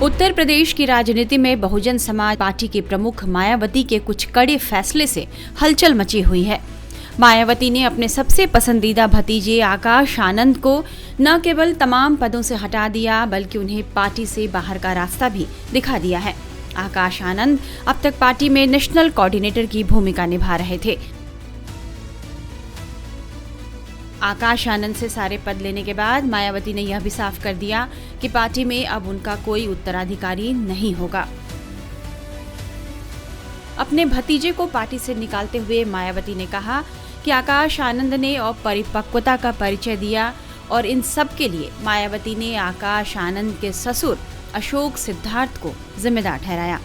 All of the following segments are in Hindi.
उत्तर प्रदेश की राजनीति में बहुजन समाज पार्टी के प्रमुख मायावती के कुछ कड़े फैसले से हलचल मची हुई है। मायावती ने अपने सबसे पसंदीदा भतीजे आकाश आनंद को न केवल तमाम पदों से हटा दिया बल्कि उन्हें पार्टी से बाहर का रास्ता भी दिखा दिया है। आकाश आनंद अब तक पार्टी में नेशनल कोऑर्डिनेटर की भूमिका निभा रहे थे। आकाश आनंद से सारे पद लेने के बाद मायावती ने यह भी साफ कर दिया कि पार्टी में अब उनका कोई उत्तराधिकारी नहीं होगा। अपने भतीजे को पार्टी से निकालते हुए मायावती ने कहा कि आकाश आनंद ने अपरिपक्वता का परिचय दिया और इन सब के लिए मायावती ने आकाश आनंद के ससुर अशोक सिद्धार्थ को जिम्मेदार ठहराया।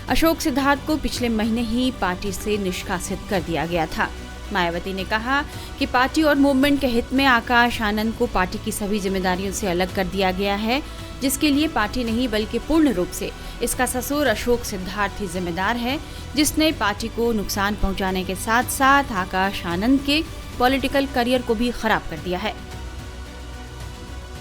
अशोक सिद्धार्थ को पिछले महीने ही पार्टी से निष्कासित कर दिया गया था। मायावती ने कहा कि पार्टी और मूवमेंट के हित में आकाश आनंद को पार्टी की सभी जिम्मेदारियों से अलग कर दिया गया है, जिसके लिए पार्टी नहीं बल्कि पूर्ण रूप से इसका ससुर अशोक सिद्धार्थ ही जिम्मेदार है, जिसने पार्टी को नुकसान पहुंचाने के साथ साथ आकाश आनंद के पॉलिटिकल करियर को भी खराब कर दिया है।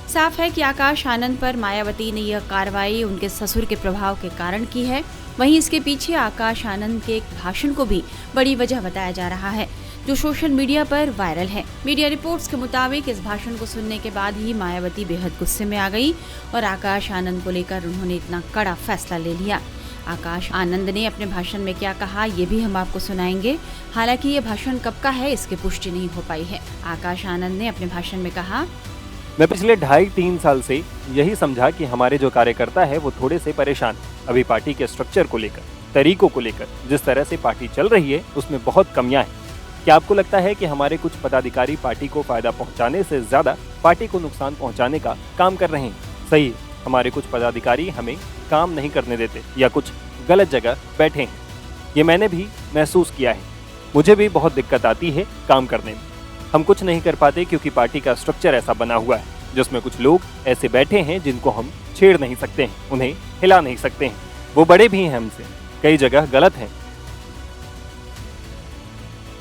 साफ है कि आकाश आनंद पर मायावती ने यह कार्रवाई उनके ससुर के प्रभाव के कारण की है। वहीं इसके पीछे आकाश आनंद के एक भाषण को भी बड़ी वजह बताया जा रहा है, जो सोशल मीडिया पर वायरल है। मीडिया रिपोर्ट्स के मुताबिक इस भाषण को सुनने के बाद ही मायावती बेहद गुस्से में आ गई और आकाश आनंद को लेकर उन्होंने इतना कड़ा फैसला ले लिया। आकाश आनंद ने अपने भाषण में क्या कहा ये भी हम आपको सुनाएंगे। हालांकि ये भाषण कब का है इसकी पुष्टि नहीं हो पाई है। आकाश आनंद ने अपने भाषण में कहा, मैं पिछले 2.5-3 साल से यही समझा कि हमारे जो कार्यकर्ता है वो थोड़े से परेशान अभी पार्टी के स्ट्रक्चर को लेकर, तरीकों को लेकर। जिस तरह से पार्टी चल रही है उसमें बहुत कमियां हैं। क्या आपको लगता है कि हमारे कुछ पदाधिकारी पार्टी को फायदा पहुंचाने से ज्यादा पार्टी को नुकसान पहुंचाने का काम कर रहे हैं? सही है, हमारे कुछ पदाधिकारी हमें काम नहीं करने देते या कुछ गलत जगह बैठे हैं। ये मैंने भी महसूस किया है। मुझे भी बहुत दिक्कत आती है काम करने में। हम कुछ नहीं कर पाते क्योंकि पार्टी का स्ट्रक्चर ऐसा बना हुआ है जिसमें कुछ लोग ऐसे बैठे हैं जिनको हम छेड़ नहीं सकते हैं, उन्हें हिला नहीं सकते हैं। वो बड़े भी हैं हमसे, कई जगह गलत हैं।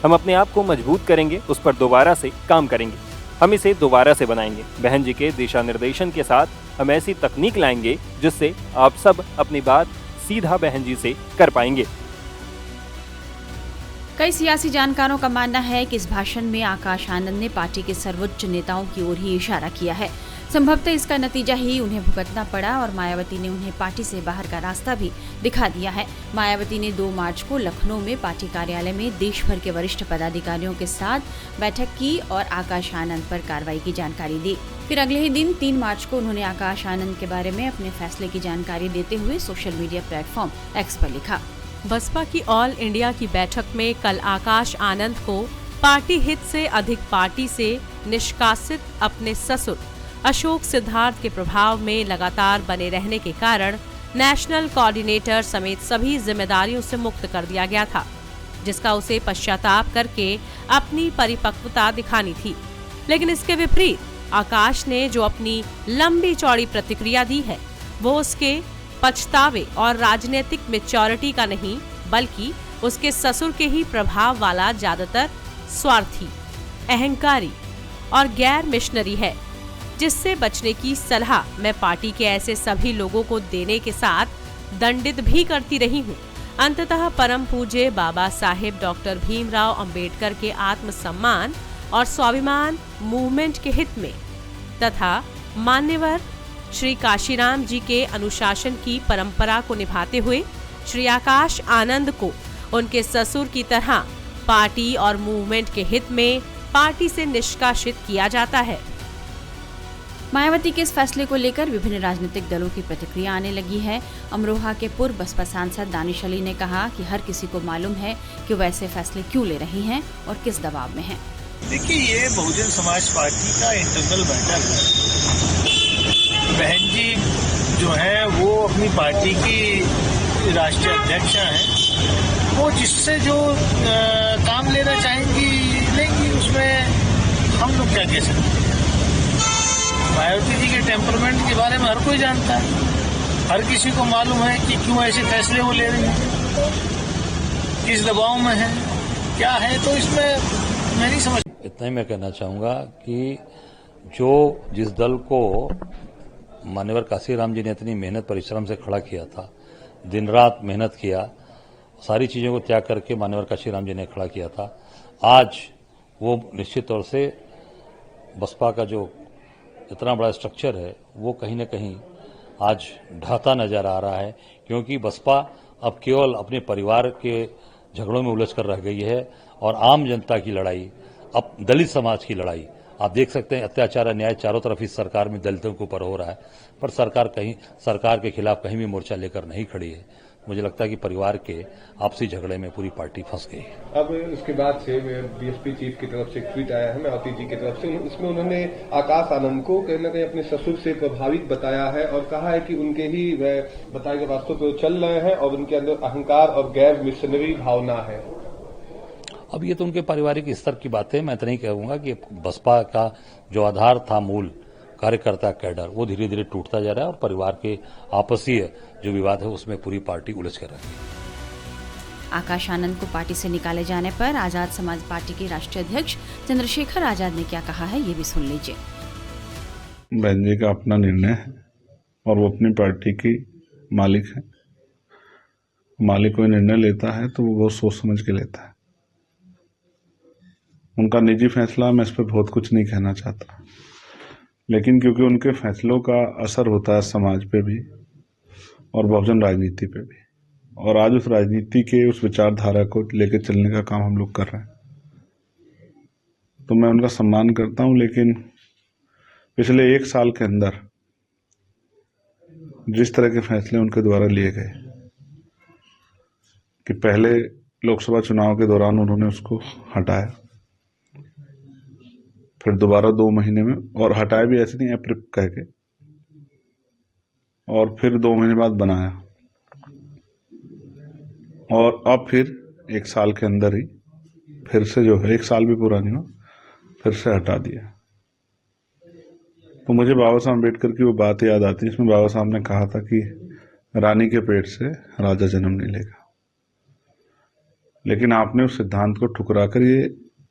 हम अपने आप को मजबूत करेंगे, उस पर दोबारा से काम करेंगे, हम इसे दोबारा से बनाएंगे। बहन जी के दिशा निर्देशन के साथ हम ऐसी तकनीक लाएंगे जिससे आप सब अपनी बात सीधा बहन जी से कर पाएंगे। कई सियासी जानकारों का मानना है कि इस भाषण में आकाश आनंद ने पार्टी के सर्वोच्च नेताओं की ओर ही इशारा किया है। संभवतः इसका नतीजा ही उन्हें भुगतना पड़ा और मायावती ने उन्हें पार्टी से बाहर का रास्ता भी दिखा दिया है। मायावती ने 2 मार्च को लखनऊ में पार्टी कार्यालय में देश भर के वरिष्ठ पदाधिकारियों के साथ बैठक की और आकाश आनंद पर कार्रवाई की जानकारी दी। फिर अगले ही दिन 3 मार्च को उन्होंने आकाश आनंद के बारे में अपने फैसले की जानकारी देते हुए सोशल मीडिया प्लेटफॉर्म एक्स पर लिखा, बसपा की ऑल इंडिया की बैठक में कल आकाश आनंद को पार्टी हित से अधिक पार्टी से निष्कासित अपने ससुर अशोक सिद्धार्थ के प्रभाव में लगातार बने रहने के कारण नेशनल कोऑर्डिनेटर समेत सभी जिम्मेदारियों से मुक्त कर दिया गया था, जिसका उसे पश्चाताप करके अपनी परिपक्वता दिखानी थी। लेकिन इसके विपरीत आकाश ने जो अपनी लंबी चौड़ी प्रतिक्रिया दी है वो उसके पछतावे और राजनीतिक मैच्योरिटी का नहीं बल्कि उसके ससुर के ही प्रभाव वाला ज्यादातर स्वार्थी, अहंकारी और गैर मिशनरी है, जिससे बचने की सलाह मैं पार्टी के ऐसे सभी लोगों को देने के साथ दंडित भी करती रही हूँ। अंततः परम पूज्य बाबा साहेब डॉक्टर भीमराव अंबेडकर के आत्मसम्मान और स्वाभिमान मूवमेंट के हित में तथा मान्यवर श्री काशीराम जी के अनुशासन की परंपरा को निभाते हुए श्री आकाश आनंद को उनके ससुर की तरह पार्टी और मूवमेंट के हित में पार्टी से निष्कासित किया जाता है। मायावती के इस फैसले को लेकर विभिन्न राजनीतिक दलों की प्रतिक्रिया आने लगी है। अमरोहा के पूर्व बसपा सांसद दानिश अली ने कहा कि हर किसी को मालूम है कि वो ऐसे फैसले क्यों ले रही हैं और किस दबाव में हैं। देखिए, ये बहुजन समाज पार्टी का इंटरनल मैटर है। बहन जी जो है वो अपनी पार्टी की राष्ट्रीय अध्यक्ष हैं। वो जिससे जो काम लेना चाहेंगी लेंगी, उसमें हम लोग क्या कह सकते हैं। मायावती जी के टेम्परमेंट के बारे में हर कोई जानता है। हर किसी को मालूम है कि क्यों ऐसे फैसले वो ले रही हैं, किस दबाव में है, क्या है। तो इसमें मैं नहीं समझ। इतना ही मैं कहना चाहूंगा कि जो जिस दल को मान्यवर काशीराम जी ने इतनी मेहनत परिश्रम से खड़ा किया था, दिन रात मेहनत किया, सारी चीज़ों को त्याग करके मान्यवर काशीराम जी ने खड़ा किया था। आज वो निश्चित तौर से बसपा का जो इतना बड़ा स्ट्रक्चर है वो कहीं न कहीं आज ढहता नजर आ रहा है, क्योंकि बसपा अब केवल अपने परिवार के झगड़ों में उलझ कर रह गई है और आम जनता की लड़ाई, अब दलित समाज की लड़ाई, आप देख सकते हैं अत्याचार अन्याय चारों तरफ इस सरकार में दलितों के ऊपर हो रहा है, पर सरकार के खिलाफ कहीं भी मोर्चा लेकर नहीं खड़ी है। मुझे लगता है कि परिवार के आपसी झगड़े में पूरी पार्टी फंस गई है। अब उसके बाद से बीएसपी चीफ की तरफ से एक ट्वीट आया है मायावती जी की तरफ से, इसमें उन्होंने आकाश आनंद को कहीं न कहीं अपने ससुर से प्रभावित बताया है और कहा है कि उनके ही वह बताए गए रास्तों पर चल रहे हैं और उनके अंदर अहंकार और गैर मिशनरी भावना है। अब ये तो उनके पारिवारिक स्तर की बात है, मैं तो नहीं कहूंगा कि बसपा का जो आधार था, मूल कार्यकर्ता कैडर, वो धीरे धीरे टूटता जा रहा है और परिवार के आपसीय जो विवाद है उसमें पूरी पार्टी उलझ कर रही है। आकाश आनंद को पार्टी से निकाले जाने पर आजाद समाज पार्टी के राष्ट्रीय अध्यक्ष चंद्रशेखर आजाद ने क्या कहा है, ये भी सुन लीजिए। बहन जी का अपना निर्णय है और वो अपनी पार्टी की मालिक है। मालिक कोई निर्णय लेता है तो वो बहुत सोच समझ के लेता है। उनका निजी फैसला, मैं इस पर बहुत कुछ नहीं कहना चाहता, लेकिन क्योंकि उनके फैसलों का असर होता है समाज पे भी और बहुजन राजनीति पे भी, और आज उस राजनीति के उस विचारधारा को लेकर चलने का काम हम लोग कर रहे हैं, तो मैं उनका सम्मान करता हूं। लेकिन पिछले 1 साल के अंदर जिस तरह के फैसले उनके द्वारा लिए गए कि पहले लोकसभा चुनाव के दौरान उन्होंने उसको हटाया, फिर दोबारा 2 महीने में, और हटाया भी ऐसे नहीं अप्रिप कह के, और फिर 2 महीने बाद बनाया, और अब फिर 1 साल के अंदर ही फिर से जो है 1 साल भी पूरा नहीं हुआ, फिर से हटा दिया। तो मुझे बाबा साहब अम्बेडकर की वो बात याद आती है जिसमें बाबा साहब ने कहा था कि रानी के पेट से राजा जन्म नहीं लेगा। लेकिन आपने उस सिद्धांत को ठुकरा कर ये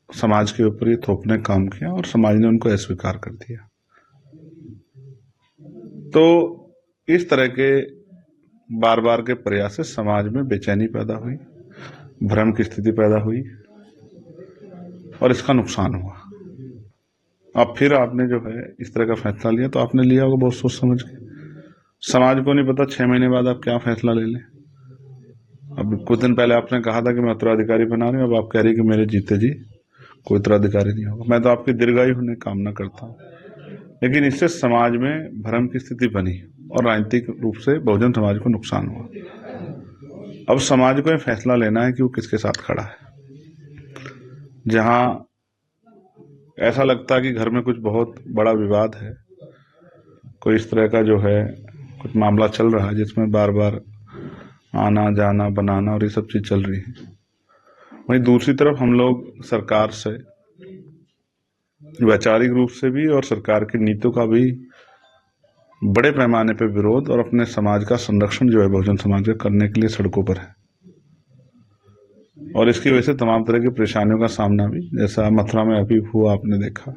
समाज के ऊपर ये थोपने का काम किया और समाज ने उनको अस्वीकार कर दिया। तो इस तरह के बार बार के प्रयास से समाज में बेचैनी पैदा हुई, भ्रम की स्थिति पैदा हुई और इसका नुकसान हुआ। अब फिर आपने जो है इस तरह का फैसला लिया, तो आपने लिया होगा बहुत सोच समझ के। समाज को नहीं पता 6 महीने बाद आप क्या फैसला ले लें। अब कुछ दिन पहले आपने कहा था कि मैं उत्तराधिकारी बना रही हूं, अब आप कह रही कि मेरे जीते जी कोई उत्तराधिकारी नहीं होगा। मैं तो आपकी दीर्घायु होने की कामना करता हूं, लेकिन इससे समाज में भ्रम की स्थिति बनी और राजनीतिक रूप से बहुजन समाज को नुकसान हुआ। अब समाज को यह फैसला लेना है कि वो किसके साथ खड़ा है। जहां ऐसा लगता है कि घर में कुछ बहुत बड़ा विवाद है, कोई इस तरह का जो है कुछ मामला चल रहा है जिसमें बार बार आना जाना बनाना और ये सब चीज चल रही है, वहीं दूसरी तरफ हम लोग सरकार से वैचारिक रूप से भी और सरकार की नीतियों का भी बड़े पैमाने पर विरोध और अपने समाज का संरक्षण जो है बहुजन समाज का करने के लिए सड़कों पर है। और इसकी वजह से तमाम तरह की परेशानियों का सामना भी, जैसा मथुरा में अभी हुआ आपने देखा,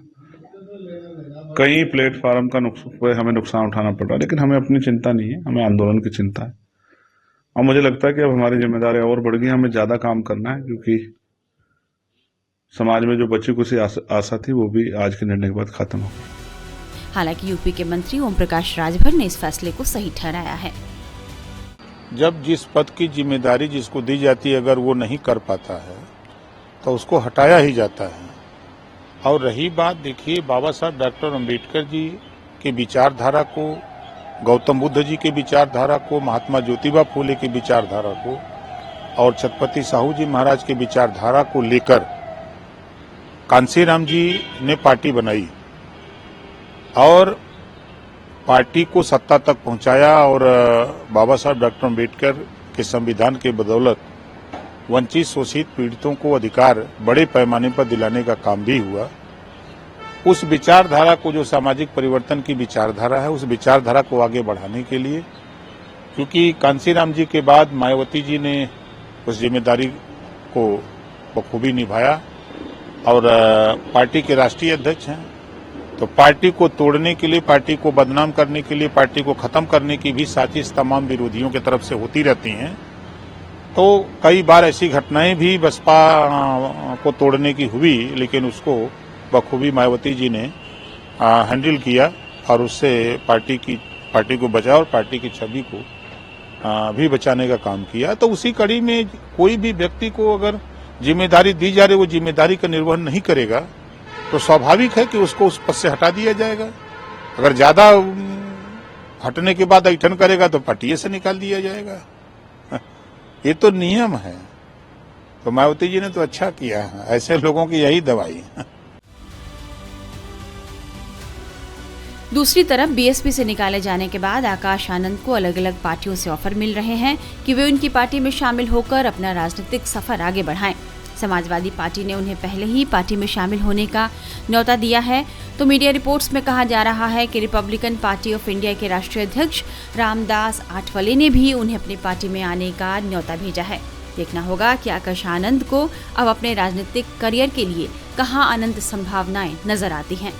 कई प्लेटफार्म का हमें नुकसान उठाना पड़ रहा है। लेकिन हमें अपनी चिंता नहीं है, हमें आंदोलन की चिंता है। और मुझे लगता है कि अब हमारी जिम्मेदारी और बढ़ गई, हमें ज्यादा काम करना है, क्योंकि समाज में जो बची कुछ आशा थी वो भी आज के निर्णय के बाद खत्म हो गई। हालांकि यूपी के मंत्री ओम प्रकाश राजभर ने इस फैसले को सही ठहराया है। जब जिस पद की जिम्मेदारी जिसको दी जाती है अगर वो नहीं कर पाता है तो उसको हटाया ही जाता है। और रही बात, देखिए बाबा साहब डॉक्टर अम्बेडकर जी के विचारधारा को, गौतम बुद्ध जी के विचारधारा को, महात्मा ज्योतिबा फूले की विचारधारा को और छत्रपति साहू जी महाराज के विचारधारा को लेकर कांसीराम जी ने पार्टी बनाई और पार्टी को सत्ता तक पहुंचाया। और बाबा साहब डॉक्टर अम्बेडकर के संविधान के बदौलत वंचित शोषित पीड़ितों को अधिकार बड़े पैमाने पर दिलाने का काम भी हुआ। उस विचारधारा को, जो सामाजिक परिवर्तन की विचारधारा है, उस विचारधारा को आगे बढ़ाने के लिए, क्योंकि कांसीराम जी के बाद मायावती जी ने उस जिम्मेदारी को बखूबी निभाया और पार्टी के राष्ट्रीय अध्यक्ष हैं तो पार्टी को तोड़ने के लिए, पार्टी को बदनाम करने के लिए, पार्टी को खत्म करने की भी साजिश तमाम विरोधियों की तरफ से होती रहती हैं। तो कई बार ऐसी घटनाएं भी बसपा को तोड़ने की हुई, लेकिन उसको बखूबी मायावती जी ने हैंडल किया और उससे पार्टी को बचाया और पार्टी की छवि को भी बचाने का काम किया। तो उसी कड़ी में कोई भी व्यक्ति को अगर जिम्मेदारी दी जा रही, वो जिम्मेदारी का निर्वहन नहीं करेगा तो स्वाभाविक है कि उसको उस पद से हटा दिया जाएगा। अगर ज्यादा हटने के बाद ऐठन करेगा तो पार्टी से निकाल दिया जाएगा। ये तो नियम है। तो मायावती जी ने तो अच्छा किया, ऐसे लोगों की यही दवाई। दूसरी तरफ बीएसपी से निकाले जाने के बाद आकाश आनंद को अलग अलग पार्टियों से ऑफर मिल रहे हैं कि वे उनकी पार्टी में शामिल होकर अपना राजनीतिक सफर आगे बढ़ाएं। समाजवादी पार्टी ने उन्हें पहले ही पार्टी में शामिल होने का न्योता दिया है। तो मीडिया रिपोर्ट्स में कहा जा रहा है कि रिपब्लिकन पार्टी ऑफ इंडिया के राष्ट्रीय अध्यक्ष रामदास आठवले ने भी उन्हें अपनी पार्टी में आने का न्योता भेजा है। देखना होगा कि आकाश आनंद को अब अपने राजनीतिक करियर के लिए कहां अनंत संभावनाएं नजर आती हैं।